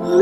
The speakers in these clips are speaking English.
Hey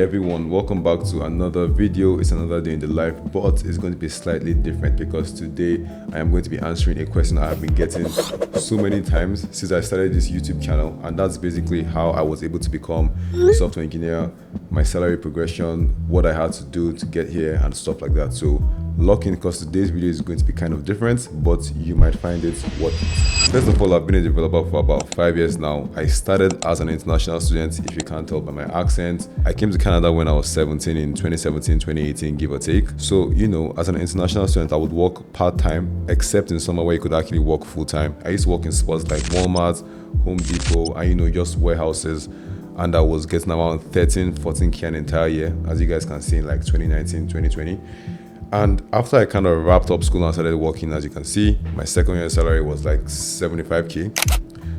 everyone, welcome back to another video. It's another day in the life, but it's going to be slightly different because today I am going to be answering a question I have been getting so many times since I started this YouTube channel, and that's basically how I was able to become a software engineer, my salary progression, what I had to do to get here and stuff like that. So lock in because today's video is going to be kind of different, but you might find it worth it. First of all, I've been a developer for about 5 years now. I started as an international student, if you can't tell by my accent. I came to Canada when I was 17 in 2017, 2018, give or take. So, as an international student, I would work part-time, except in summer where you could actually work full-time. I used to work in spots like Walmart, Home Depot, and just warehouses. And I was getting around 13-14K an entire year, as you guys can see in like 2019, 2020. And after I kind of wrapped up school and started working, as you can see, my second year salary was like 75K.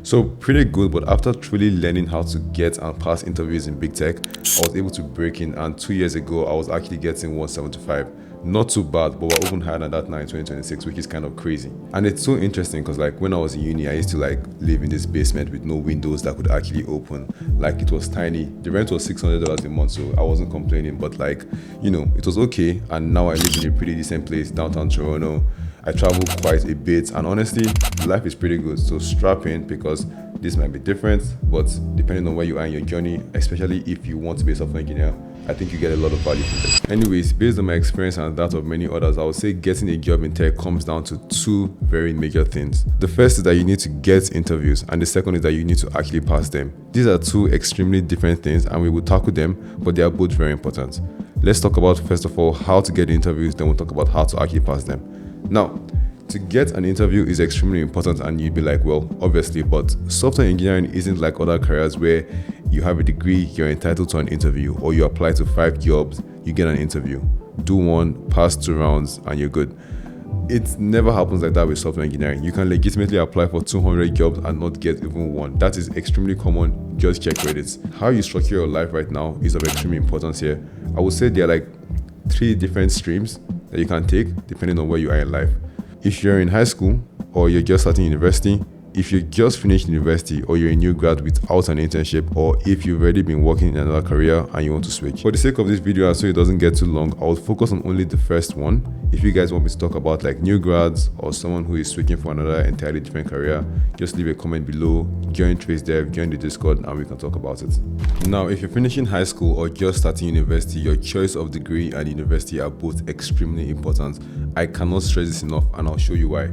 So pretty good, but after truly learning how to get and pass interviews in big tech, I was able to break in, and 2 years ago, I was actually getting 175. Not too bad, but we're even higher than that now in 2026, which is kind of crazy. And it's so interesting because like when I was in uni, I used to like live in this basement with no windows that could actually open. Like it was tiny. The rent was $600 a month, so I wasn't complaining, but like, it was okay. And now I live in a pretty decent place, downtown Toronto. I travel quite a bit, and honestly, life is pretty good. So strap in because this might be different, but depending on where you are in your journey, especially if you want to be a software engineer, I think you get a lot of value from this. Anyways, based on my experience and that of many others, I would say getting a job in tech comes down to two very major things. The first is that you need to get interviews, and the second is that you need to actually pass them. These are two extremely different things, and we will tackle them, but they are both very important. Let's talk about, first of all, how to get interviews, then we'll talk about how to actually pass them. Now, to get an interview is extremely important, and you'd be like, well, obviously, but software engineering isn't like other careers where you have a degree, you're entitled to an interview, or you apply to 5 jobs, you get an interview. Do one, pass 2 rounds, and you're good. It never happens like that with software engineering. You can legitimately apply for 200 jobs and not get even one. That is extremely common. Just check credits. How you structure your life right now is of extreme importance here. I would say there are like 3 different streams that you can take depending on where you are in life. If you're in high school or you're just starting university, if you just finished university or you're a new grad without an internship, or if you've already been working in another career and you want to switch. For the sake of this video and so it doesn't get too long, I'll focus on only the first one. If you guys want me to talk about like new grads or someone who is switching for another entirely different career, just leave a comment below, join TraceDev, join the Discord, and we can talk about it. Now, if you're finishing high school or just starting university, your choice of degree and university are both extremely important. I cannot stress this enough, and I'll show you why.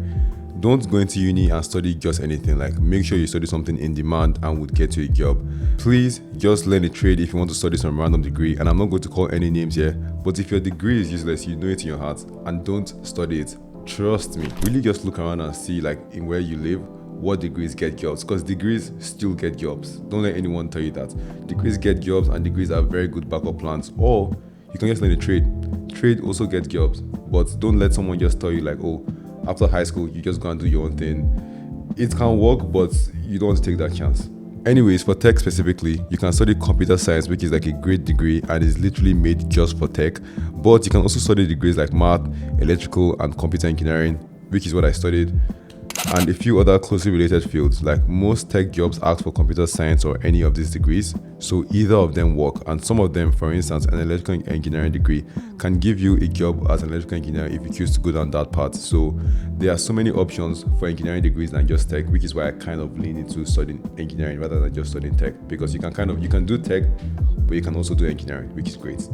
Don't go into uni and study just anything. Like, make sure you study something in demand and would get you a job. Please just learn a trade if you want to study some random degree, and I'm not going to call any names here, but if your degree is useless, you know it in your heart, and don't study it. Trust me. Really just look around and see like in where you live, what degrees get jobs, because degrees still get jobs. Don't let anyone tell you that. Degrees get jobs, and degrees are very good backup plans. Or you can just learn a trade. Trade also get jobs, but don't let someone just tell you like, oh, after high school, you just go and do your own thing. It can work, but you don't want to take that chance. Anyways, for tech specifically, you can study computer science, which is like a great degree and is literally made just for tech. But you can also study degrees like math, electrical, and computer engineering, which is what I studied, and a few other closely related fields. Like most tech jobs ask for computer science or any of these degrees, so either of them work. And some of them, for instance, an electrical engineering degree can give you a job as an electrical engineer if you choose to go down that path. So there are so many options for engineering degrees than just tech, which is why I kind of lean into studying engineering rather than just studying tech, because you can do tech, but you can also do engineering, which is great.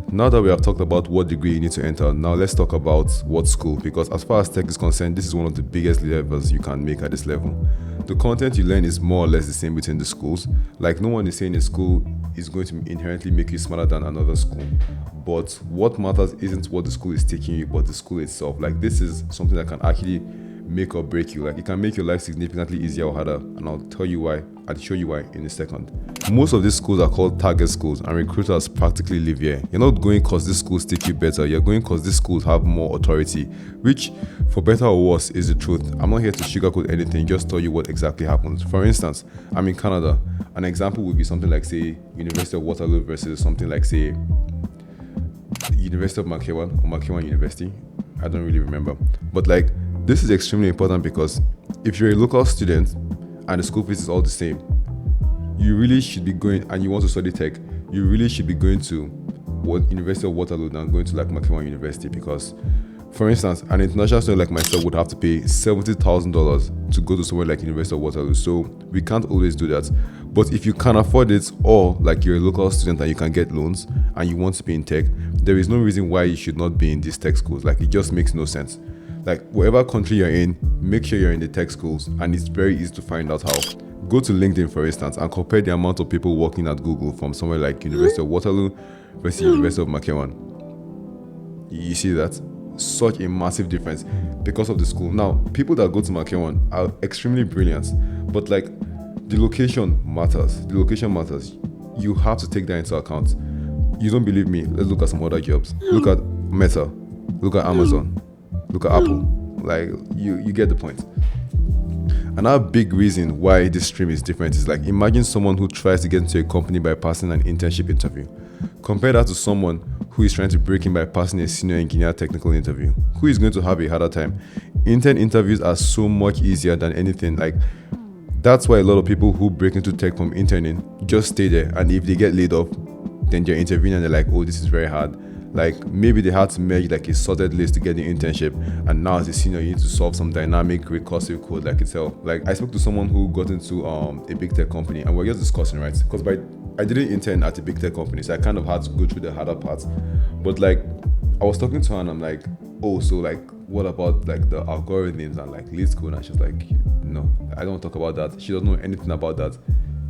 Now that we have talked about what degree you need to enter, now let's talk about what school, because as far as tech is concerned, this is one of the biggest levels you can make at this level. The content you learn is more or less the same between the schools. Like, no one is saying a school is going to inherently make you smarter than another school, but what matters isn't what the school is teaching you, but the school itself. Like, this is something that can actually make or break you. Like, it can make your life significantly easier or harder, and I'll tell you why. I'll show you why in a second. Most of these schools are called target schools, and recruiters practically live here. You're not going because these schools teach you better, you're going because these schools have more authority, which, for better or worse, is the truth. I'm not here to sugarcoat anything, just tell you what exactly happens. For instance, I'm in Canada. An example would be something like, say, University of Waterloo versus something like, say, University of McEwan or McEwan University. I don't really remember. But like, this is extremely important because if you're a local student and the school fees is all the same, you really should be going, and you want to study tech, you really should be going to University of Waterloo than going to like Makerere University, because for instance, an international student like myself would have to pay $70,000 to go to somewhere like University of Waterloo. So we can't always do that. But if you can afford it, or like you're a local student and you can get loans and you want to be in tech, there is no reason why you should not be in these tech schools. Like, it just makes no sense. Like, whatever country you're in, make sure you're in the tech schools, and it's very easy to find out how. Go to LinkedIn, for instance, and compare the amount of people working at Google from somewhere like University of Waterloo versus University of Makerere. You see that? Such a massive difference because of the school. Now, people that go to Makerere are extremely brilliant, but like, the location matters. The location matters. You have to take that into account. You don't believe me? Let's look at some other jobs. Look at Meta. Look at Amazon. Look at Apple. Like, you get the point. Another big reason why this stream is different is like, imagine someone who tries to get into a company by passing an internship interview. Compare that to someone who is trying to break in by passing a senior engineer technical interview. Who is going to have a harder time? Intern interviews are so much easier than anything. Like, that's why a lot of people who break into tech from interning just stay there, and if they get laid off, then they're interviewing and they're like, oh, this is very hard. Like, maybe they had to merge like a sorted list to get the internship, and now as a senior you need to solve some dynamic recursive code like itself. Like, I spoke to someone who got into a big tech company, and we're just discussing, right? Because I didn't intern at a big tech company, so I kind of had to go through the harder parts. But like, I was talking to her and I'm like, oh, so like, what about like the algorithms and like lead code? And she's like, no, I don't talk about that. She doesn't know anything about that.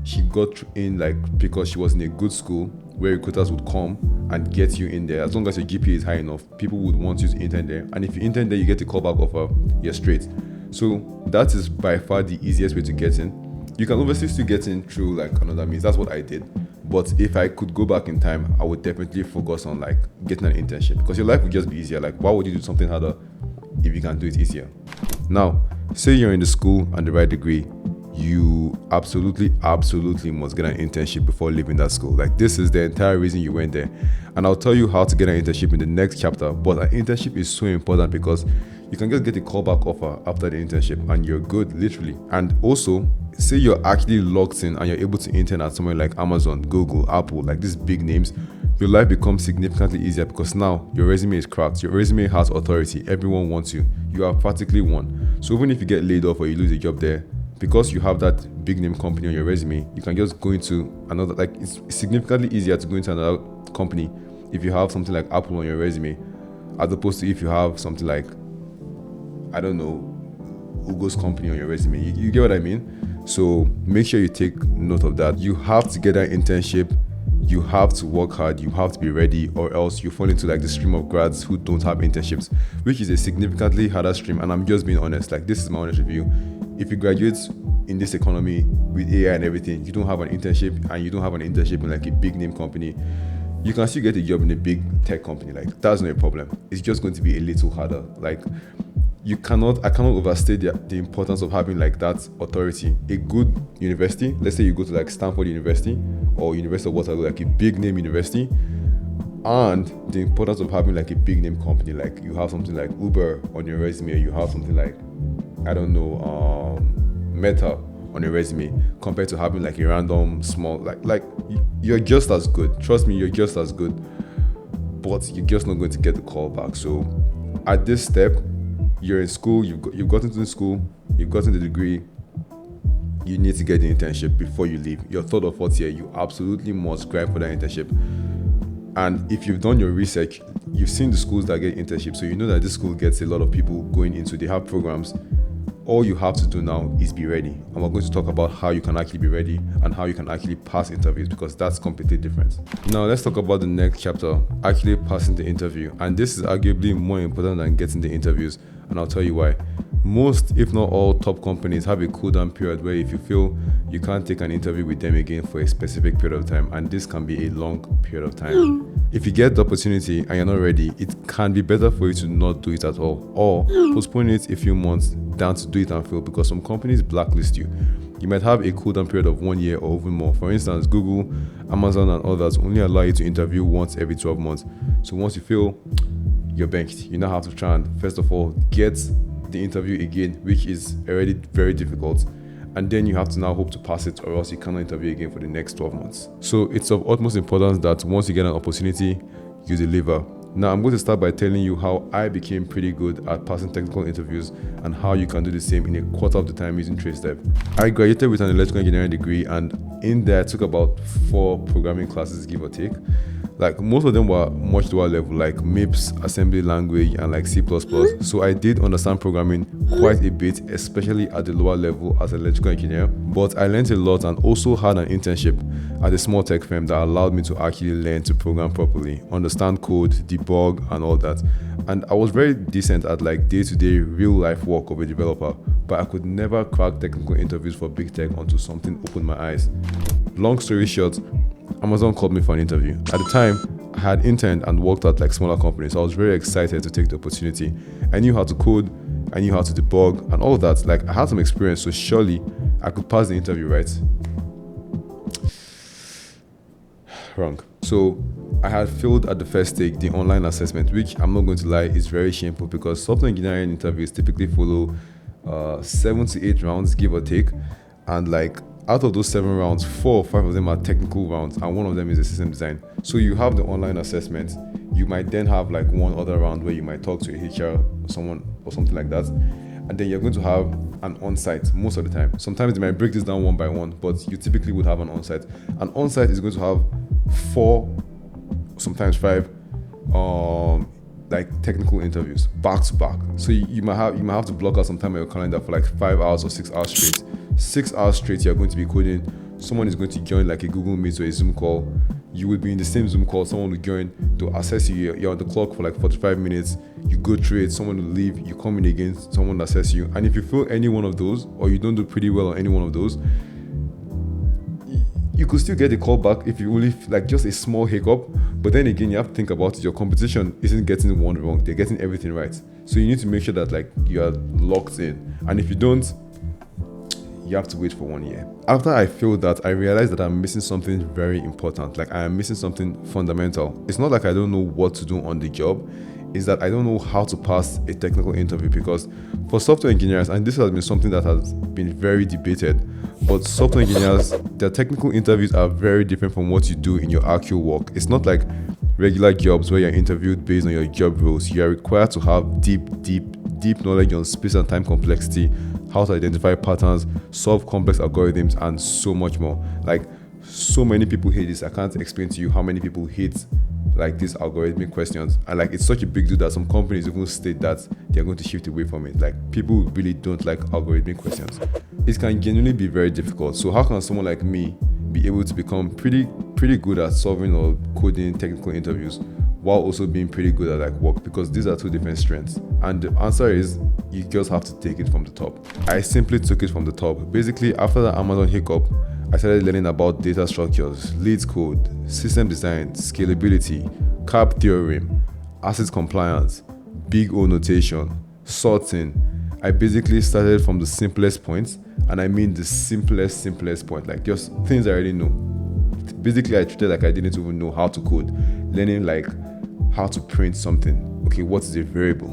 She got in like because she was in a good school where recruiters would come and get you in there. As long as your GPA is high enough, people would want you to intern there. And if you intern there, you get a callback offer, you're straight. So that is by far the easiest way to get in. You can obviously still get in through like another means. That's what I did. But if I could go back in time, I would definitely focus on like getting an internship, because your life would just be easier. Like, why would you do something harder if you can do it easier? Now, say you're in the school and the right degree, you absolutely must get an internship before leaving that school. Like, this is the entire reason you went there. And I'll tell you how to get an internship in the next chapter. But an internship is so important because you can just get a callback offer after the internship and you're good, literally. And also, say you're actually locked in and you're able to intern at somewhere like Amazon, Google, Apple, like these big names, your life becomes significantly easier because now your resume is cracked. Your resume has authority. Everyone wants you. You are practically won. So even if you get laid off or you lose a job there, because you have that big name company on your resume, you can just go into another, like, it's significantly easier to go into another company if you have something like Apple on your resume, as opposed to if you have something like, I don't know, Ugo's company on your resume. You get what I mean? So make sure you take note of that. You have to get an internship. You have to work hard. You have to be ready, or else you fall into like the stream of grads who don't have internships, which is a significantly harder stream. And I'm just being honest. Like, this is my honest review. If you graduate in this economy with AI and everything, you don't have an internship, and you don't have an internship in like a big name company, you can still get a job in a big tech company. Like, that's not a problem. It's just going to be a little harder. Like, I cannot overstate the importance of having like that authority. A good university, let's say you go to like Stanford University or University of Waterloo, like a big name university, and the importance of having like a big name company, like you have something like Uber on your resume, or you have something like, I don't know, Meta on your resume, compared to having like a random small, like you're just as good. Trust me, you're just as good, but you're just not going to get the call back. So at this step, you're in school, you've gotten to the school, you've gotten the degree, you need to get the internship before you leave. Your third or fourth year, you absolutely must grind for that internship. And if you've done your research, you've seen the schools that get internships, so you know that this school gets a lot of people going into, they have programs. All you have to do now is be ready. And we're going to talk about how you can actually be ready and how you can actually pass interviews, because that's completely different. Now let's talk about the next chapter, actually passing the interview. And this is arguably more important than getting the interviews. And I'll tell you why. Most, if not all, top companies have a cooldown period where if you feel you can't take an interview with them again for a specific period of time, and this can be a long period of time. If you get the opportunity and you're not ready, it can be better for you to not do it at all, or postpone it a few months down to do it and fail, because some companies blacklist you. You might have a cooldown period of 1 year or even more. For instance, Google, Amazon, and others only allow you to interview once every 12 months. So once you fail, you're benched. You now have to try and, first of all, get the interview again, which is already very difficult. And then you have to now hope to pass it, or else you cannot interview again for the next 12 months. So it's of utmost importance that once you get an opportunity, you deliver. Now I'm going to start by telling you how I became pretty good at passing technical interviews and how you can do the same in a quarter of the time using TraceDev. I graduated with an electrical engineering degree, and in there I took about 4 programming classes, give or take. Like most of them were much lower level, like MIPS, assembly language, and like C++. So I did understand programming quite a bit, especially at the lower level as an electrical engineer. But I learned a lot and also had an internship at a small tech firm that allowed me to actually learn to program properly, understand code, debug, and all that. And I was very decent at like day-to-day real life work of a developer, but I could never crack technical interviews for big tech until something opened my eyes. Long story short, Amazon called me for an interview. At the time, I had interned and worked at like smaller companies, so I was very excited to take the opportunity. I knew how to code, I knew how to debug, and all of that. Like I had some experience, so surely I could pass the interview, right? Wrong. So I had failed at the first stage, the online assessment, which I'm not going to lie is very shameful because software engineering interviews typically follow 7 to 8 rounds, give or take, and like out of those 7 rounds, 4 or 5 of them are technical rounds, and one of them is a system design. So you have the online assessment. You might then have like one other round where you might talk to a HR or someone or something like that, and then you're going to have an on-site most of the time. Sometimes they might break this down one by one, but you typically would have an on-site. An on-site is going to have 4, sometimes 5, like technical interviews back to back. So you might have to block out some time on your calendar for like 5 hours or 6 hours straight. 6 hours straight you're going to be coding. Someone is going to join like a Google Meet or a Zoom call. You will be in the same Zoom call. Someone will join to assess you. You're on the clock for like 45 minutes. You go through it. Someone will leave. You come in again. Someone will assess you. And if you fail any one of those, or you don't do pretty well on any one of those, you could still get a call back if you only like just a small hiccup. But then again, you have to think about it. Your competition isn't getting one wrong. They're getting everything right. So you need to make sure that like you are locked in. And if you don't, you have to wait for 1 year. After I failed that, I realized that I'm missing something very important. Like I am missing something fundamental. It's not like I don't know what to do on the job. It's that I don't know how to pass a technical interview, because for software engineers, and this has been something that has been very debated, but software engineers, their technical interviews are very different from what you do in your actual work. It's not like regular jobs where you're interviewed based on your job roles. You are required to have deep knowledge on space and time complexity, how to identify patterns, solve complex algorithms, and so much more. Like so many people hate this. I can't explain to you how many people hate like these algorithmic questions, and like it's such a big deal that some companies even state that they're going to shift away from it. Like people really don't like algorithmic questions. It can genuinely be very difficult. So how can someone like me be able to become pretty good at solving or coding technical interviews while also being pretty good at like work? Because these are 2 different strengths, and the answer is you just have to take it from the top. I simply took it from the top. Basically, after the Amazon hiccup, I started learning about data structures, lead code, system design, scalability, CAP theorem, asset compliance, big O notation, sorting. I basically started from the simplest points, and I mean the simplest point, like just things I already know. Basically, I treated like I didn't even know how to code, learning like how to print something. Okay, what is a variable?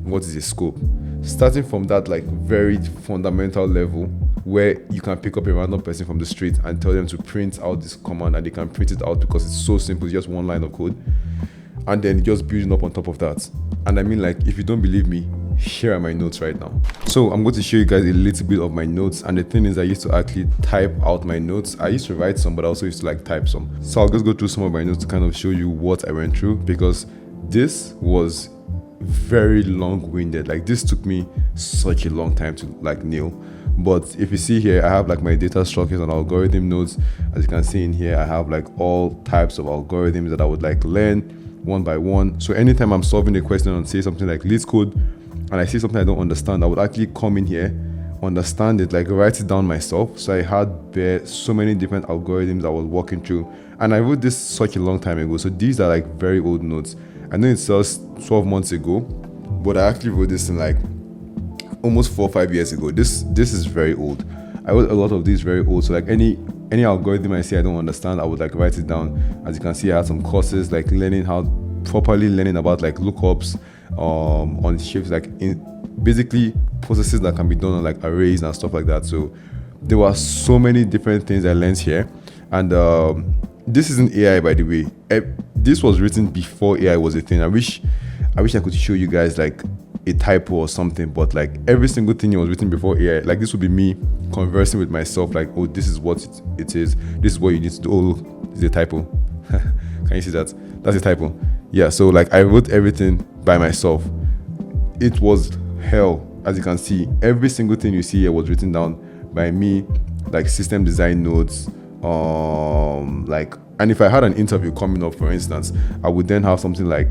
What is a scope? Starting from that like very fundamental level where you can pick up a random person from the street and tell them to print out this command, and they can print it out because it's so simple, it's just 1 line of code, and then just building up on top of that. And I mean, like, if you don't believe me, here are my notes right now. So I'm going to show you guys a little bit of my notes, and the thing is I used to actually type out my notes. I used to write some, but I also used to like type some. So I'll just go through some of my notes to kind of show you what I went through, because this was very long-winded. Like this took me such a long time to like nail. But if you see here, I have like my data structures and algorithm notes. As you can see in here, I have like all types of algorithms that I would like learn one by one. So anytime I'm solving a question and say something like lead code, and I see something I don't understand, I would actually come in here, understand it, like write it down myself. So I had so many different algorithms I was walking through, and I wrote this such a long time ago. So these are like very old notes. I know it's just 12 months ago, but I actually wrote this in like almost 4 or 5 years ago. This is very old. I wrote a lot of these very old. So like any algorithm I see I don't understand, I would like write it down. As you can see, I had some courses like properly learning about like lookups on shifts, like basically processes that can be done on like arrays and stuff like that. So there were so many different things I learned here. And this isn't AI, by the way. This was written before AI was a thing. I wish I could show you guys like a typo or something, but like every single thing was written before AI. Like this would be me conversing with myself, like, oh, this is what it is. This is what you need to do. Oh, it's a typo. Can you see that? That's a typo. Yeah, so like I wrote everything by myself. It was hell, as you can see. Every single thing you see here was written down by me, like system design notes. Like, and if I had an interview coming up, for instance, I would then have something like,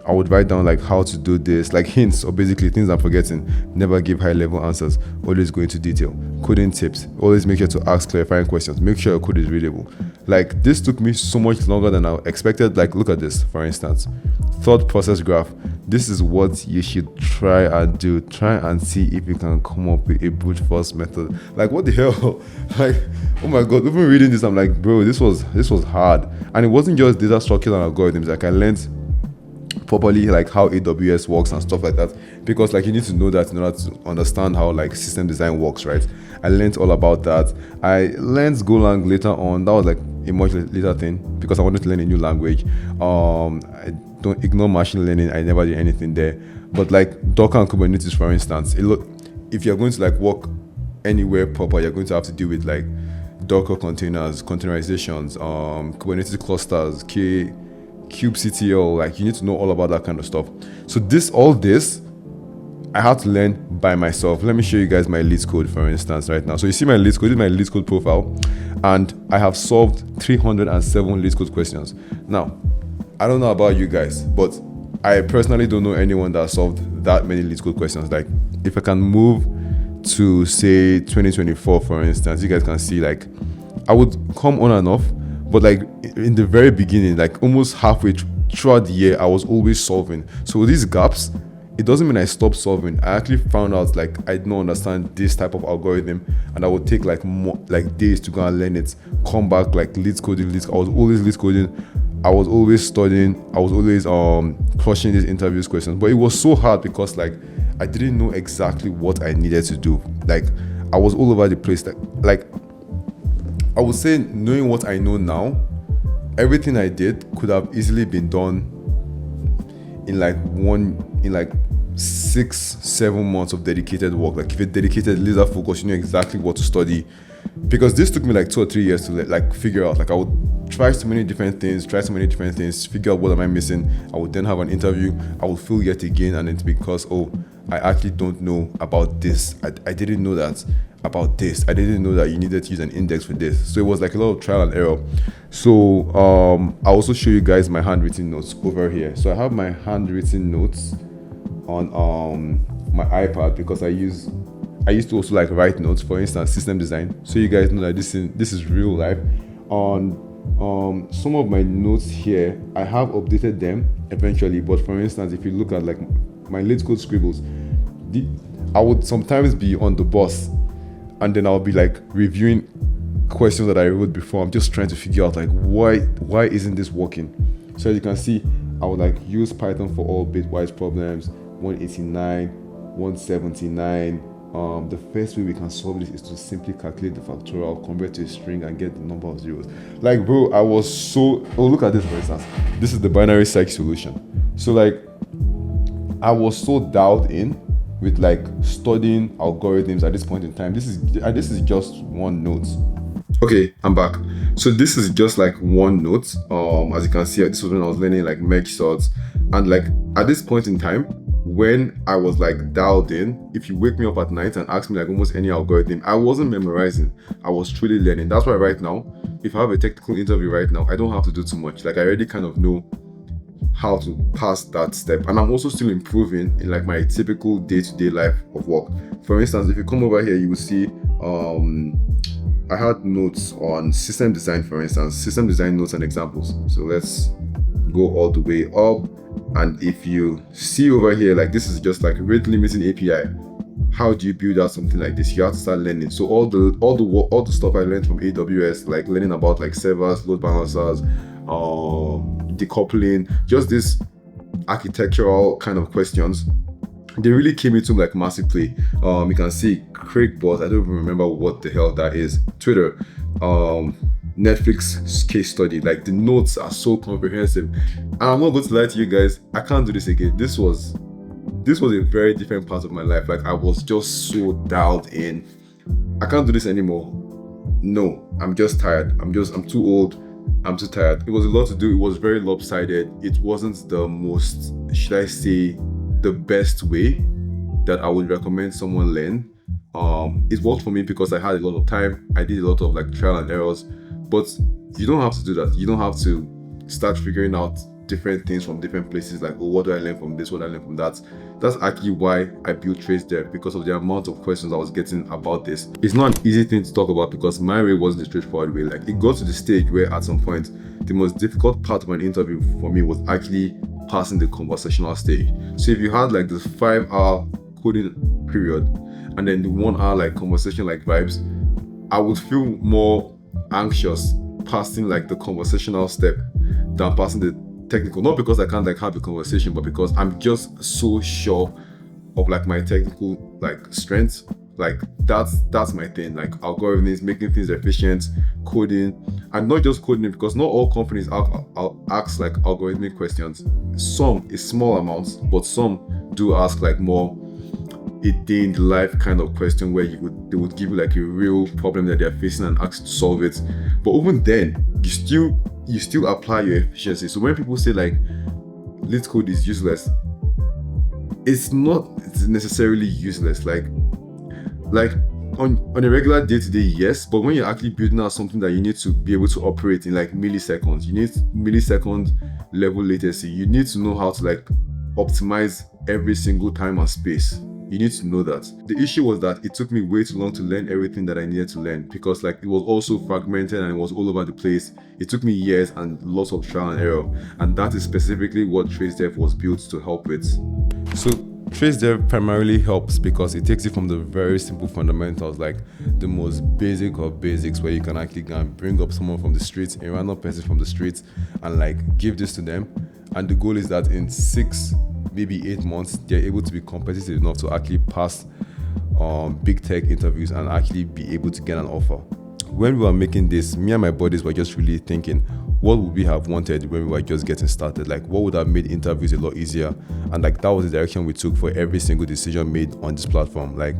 I would write down like how to do this, like hints or basically things I'm forgetting. Never give high level answers, always go into detail. Coding tips, always make sure to ask clarifying questions, make sure your code is readable. Like this took me so much longer than I expected. Like look at this, for instance, thought process graph. This is what you should try and do. Try and see if you can come up with a brute force method. Like what the hell? Like, oh my god, even reading this, I'm like, bro, this was hard. And it wasn't just data structure and algorithms. Like I learned properly like how AWS works and stuff like that, because like you need to know that in order to understand how like system design works, right? I learned all about that. I learned Golang later on. That was like a much later thing because I wanted to learn a new language. I don't ignore machine learning. I never did anything there. But like Docker and Kubernetes, for instance, if you're going to like work anywhere proper, you're going to have to deal with like Docker containers, containerizations, Kubernetes clusters, kubectl. Like you need to know all about that kind of stuff. So all this I had to learn by myself. Let me show you guys my leads code, for instance, right now. So you see my leads code. This is my leads code profile, and I have solved 307 leads code questions. Now I don't know about you guys, but I personally don't know anyone that solved that many leads code questions. Like if I can move to say 2024, for instance, you guys can see like I would come on and off. But like in the very beginning, like almost halfway throughout the year, I was always solving. So these gaps, it doesn't mean I stopped solving. I actually found out like I don't understand this type of algorithm, and I would take like days to go and learn it. Come back like leads coding. I was always leads coding. I was always studying. I was always crushing these interviews questions. But it was so hard because like I didn't know exactly what I needed to do. Like I was all over the place. Like I would say, knowing what I know now, everything I did could have easily been done in like 6-7 months of dedicated work. Like if you're dedicated, laser focus, you know exactly what to study. Because this took me like 2 or 3 years to like figure out. Like I would try so many different things, figure out what am I missing. I would then have an interview. I would fail yet again, and it's because I actually don't know about this. I didn't know that about this. I didn't know that you needed to use an index for this. So it was like a lot of trial and error. So I'll also show you guys my handwritten notes over here. So I have my handwritten notes on my iPad because I used to also like write notes, for instance, system design. So you guys know that this is real life. On some of my notes here, I have updated them eventually. But for instance, if you look at like my leads code scribbles, I would sometimes be on the bus, and then I'll be like reviewing questions that I wrote before. I'm just trying to figure out like why isn't this working? So as you can see, I would like use Python for all bitwise problems, 189, 179. The first way we can solve this is to simply calculate the factorial, convert to a string, and get the number of zeros. Like bro, look at this, for instance. This is the binary search solution. So like I was so dialed in with like studying algorithms at this point in time. This is just one note. Okay, I'm back. So this is just like one note. As you can see, this was when I was learning like merge sorts, and like at this point in time, when I was like dialed in, if you wake me up at night and ask me like almost any algorithm, I wasn't memorizing. I was truly learning. That's why right now, if I have a technical interview right now, I don't have to do too much. Like I already kind of know how to pass that step, and I'm also still improving in like my typical day-to-day life of work. For instance, if you come over here, you will see I had notes on system design, for instance, system design notes and examples. So let's go all the way up, and if you see over here, like this is just like rate limiting API. How do you build out something like this? You have to start learning. So all the stuff I learned from AWS, like learning about like servers, load balancers, decoupling, just this architectural kind of questions they really came into like massive play. You can see Craig Boss, I don't even remember what the hell that is. Twitter, Netflix case study. Like the notes are so comprehensive. And I'm not going to lie to you guys, I can't do this again. This was a very different part of my life. Like I was just so dialed in. I can't do this anymore. No, I'm just tired. I'm too old. I'm too tired. It was a lot to do. It was very lopsided. It wasn't the most, should I say, the best way that I would recommend someone learn. It worked for me because I had a lot of time. I did a lot of like trial and errors, but you don't have to do that. You don't have to start figuring out different things from different places, like, oh, what do I learn from this, what do I learn from that. That's actually why I built TraceDev, because of the amount of questions I was getting about this. It's not an easy thing to talk about because my way wasn't a straightforward way. Like it got to the stage where at some point the most difficult part of an interview for me was actually passing the conversational stage. So if you had like this 5-hour coding period and then the 1 hour like conversation like vibes, I would feel more anxious passing like the conversational step than passing the technical. Not because I can't like have a conversation, but because I'm just so sure of like my technical like strengths. Like that's my thing, like algorithms, making things efficient, coding, and not just coding, because not all companies ask like algorithmic questions. Some is small amounts, but some do ask like more a day in the life kind of question where they would give you like a real problem that they're facing and ask you to solve it. But even then, you still apply your efficiency. So when people say like lit code is useless, it's not necessarily useless. Like on a regular day-to-day, yes, but when you're actually building out something that you need to be able to operate in like milliseconds, you need millisecond level latency. You need to know how to like optimize every single time and space. You need to know that. The issue was that it took me way too long to learn everything that I needed to learn, because like it was also fragmented and it was all over the place. It took me years and lots of trial and error, and that is specifically what TraceDev was built to help with. So TraceDev primarily helps because it takes you from the very simple fundamentals, like the most basic of basics, where you can actually go and bring up someone from the streets, a random person from the streets, and like give this to them. And the goal is that in 6, maybe 8 months, they're able to be competitive enough to actually pass big tech interviews and actually be able to get an offer. When we were making this, me and my buddies were just really thinking, what would we have wanted when we were just getting started? Like, what would have made interviews a lot easier? And like that was the direction we took for every single decision made on this platform. Like,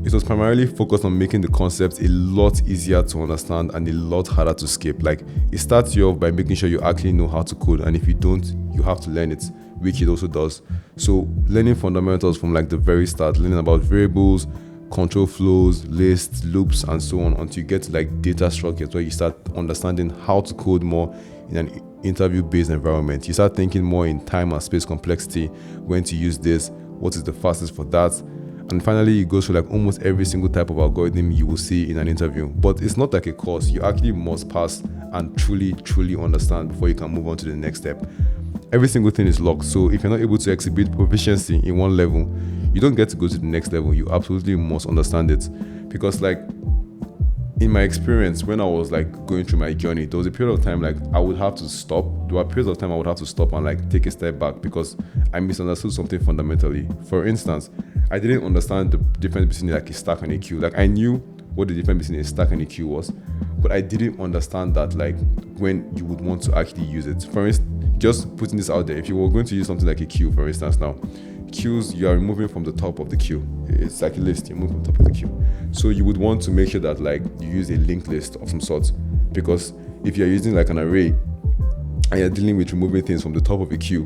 it was primarily focused on making the concepts a lot easier to understand and a lot harder to skip. Like, it starts you off by making sure you actually know how to code, and if you don't, you have to learn it, which it also does. So learning fundamentals from like the very start, learning about variables, control flows, lists, loops, and so on, until you get to like data structures, where you start understanding how to code more in an interview-based environment. You start thinking more in time and space complexity, when to use this, what is the fastest for that. And finally, it goes through like almost every single type of algorithm you will see in an interview. But it's not like a course. You actually must pass and truly understand before you can move on to the next step. Every single thing is locked. So if you're not able to exhibit proficiency in one level, you don't get to go to the next level. You absolutely must understand it. Because like in my experience, when I was like going through my journey, there was a period of time like I would have to stop. There were periods of time I would have to stop and like take a step back because I misunderstood something fundamentally. For instance, I didn't understand the difference between like a stack and a queue. Like I knew what the difference between a stack and a queue was, but I didn't understand that like when you would want to actually use it. For instance, just putting this out there, if you were going to use something like a queue, for instance, now queues, you are removing from the top of the queue. It's like a list, you move from the top of the queue. So you would want to make sure that like you use a linked list of some sort, because if you're using like an array and you're dealing with removing things from the top of a queue,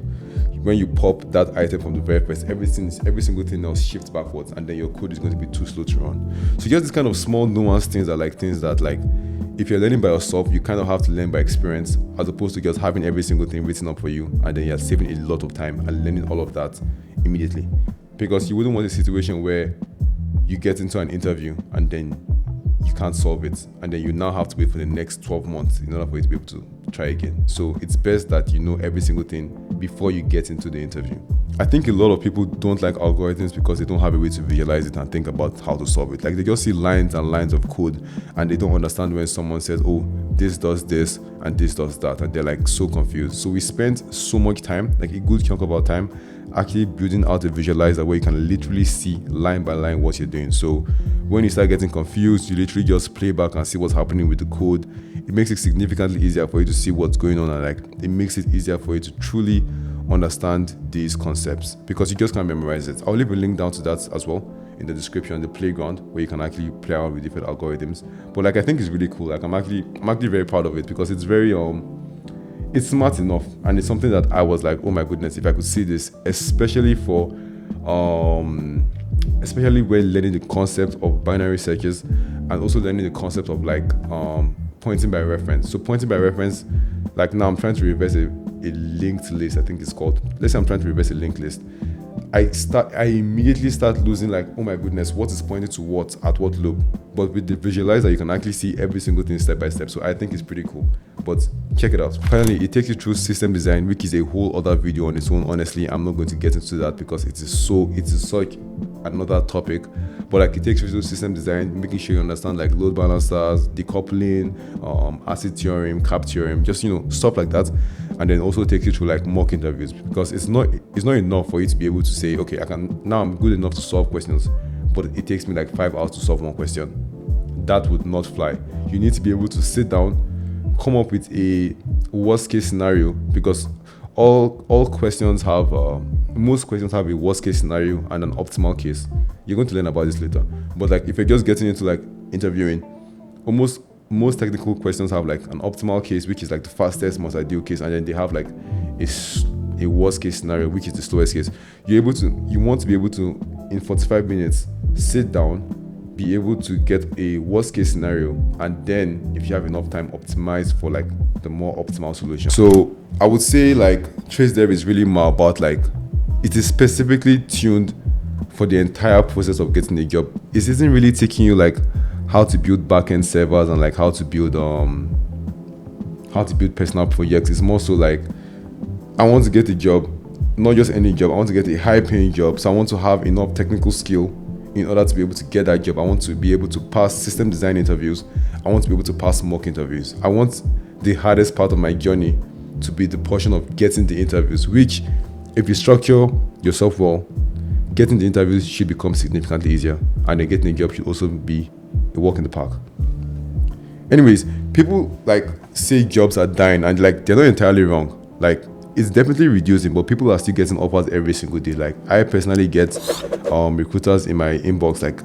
when you pop that item from the very first, every single thing now shifts backwards, and then your code is going to be too slow to run. So just these kind of small nuanced things are like things that like if you're learning by yourself, you kind of have to learn by experience, as opposed to just having every single thing written up for you, and then you're saving a lot of time and learning all of that immediately. Because you wouldn't want a situation where you get into an interview and then you can't solve it, and then you now have to wait for the next 12 months in order for you to be able to try again. So it's best that you know every single thing before you get into the interview. I think a lot of people don't like algorithms because they don't have a way to visualize it and think about how to solve it. Like they just see lines and lines of code, and they don't understand when someone says, oh, this does this and this does that, and they're like so confused. So we spent so much time, like a good chunk of our time, actually building out a visualizer where you can literally see line by line what you're doing. So when you start getting confused, you literally just play back and see what's happening with the code. It makes it significantly easier for you to see what's going on, and like it makes it easier for you to truly understand these concepts, because you just can't memorize it. I'll leave a link down to that as well in the description, the playground, where you can actually play around with different algorithms. But like I think it's really cool. Like I'm actually very proud of it, because it's very it's smart enough, and it's something that I was like, oh my goodness, if I could see this, especially when learning the concept of binary searches, and also learning the concept of like pointing by reference. So pointing by reference, like now I'm trying to reverse a linked list, I think it's called. Let's say I'm trying to reverse a linked list. I immediately start losing, like, oh my goodness, what is pointing to what at what loop? But with the visualizer, you can actually see every single thing step by step. So I think it's pretty cool. But check it out. Finally, it takes you through system design, which is a whole other video on its own. Honestly, I'm not going to get into that because it is such another topic. But like it takes you through system design, making sure you understand like load balancers, decoupling, ACID theorem, CAP theorem, just stuff like that. And then also take you through like mock interviews, because it's not enough for you to be able to say, okay, I'm good enough to solve questions, but it takes me like 5 hours to solve one question. That would not fly. You need to be able to sit down, come up with a worst case scenario, because all questions have most questions have a worst case scenario and an optimal case. You're going to learn about this later. But like if you're just getting into like interviewing, most technical questions have like an optimal case, which is like the fastest, most ideal case, and then they have like a worst case scenario, which is the slowest case. You want to be able to, in 45 minutes, sit down, be able to get a worst case scenario, and then if you have enough time, optimize for like the more optimal solution. So I would say like TraceDev is really more about like, it is specifically tuned for the entire process of getting a job. It isn't really taking you like how to build backend servers and like how to build personal projects. It's more so like, I want to get a job, not just any job. I want to get a high paying job. So I want to have enough technical skill in order to be able to get that job. I want to be able to pass system design interviews. I want to be able to pass mock interviews. I want the hardest part of my journey to be the portion of getting the interviews, which if you structure yourself well, getting the interviews should become significantly easier, and then getting a job should also be a walk in the park. Anyways, people like say jobs are dying, and like they're not entirely wrong. Like it's definitely reducing, but people are still getting offers every single day. Like I personally get recruiters in my inbox like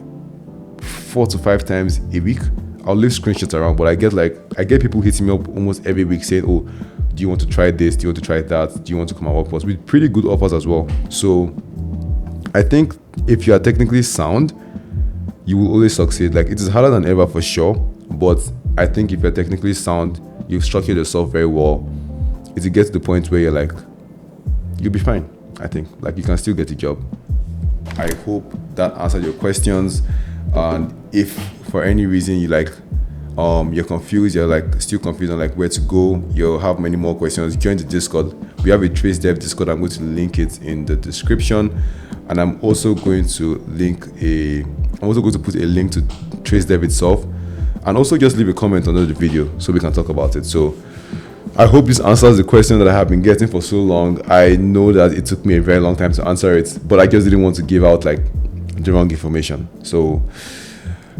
4 to 5 times a week. I'll leave screenshots around, but I get people hitting me up almost every week saying, oh, do you want to try this? Do you want to try that? Do you want to come and work for us? With pretty good offers as well. So I think if you are technically sound, you will always succeed. Like it is harder than ever for sure, but I think if you're technically sound, you've structured yourself very well, it will get to the point where you're like, you'll be fine. I think like you can still get a job. I hope that answered your questions. And if for any reason you like you're confused, you're like still confused on like where to go, you'll have many more questions, join the Discord. We have a TraceDev Discord. I'm going to link it in the description, and I'm also going to put a link to TraceDev itself, and also just leave a comment under the video so we can talk about it. So I hope this answers the question that I have been getting for so long. I know that it took me a very long time to answer it, but I just didn't want to give out like the wrong information. So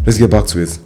let's get back to it.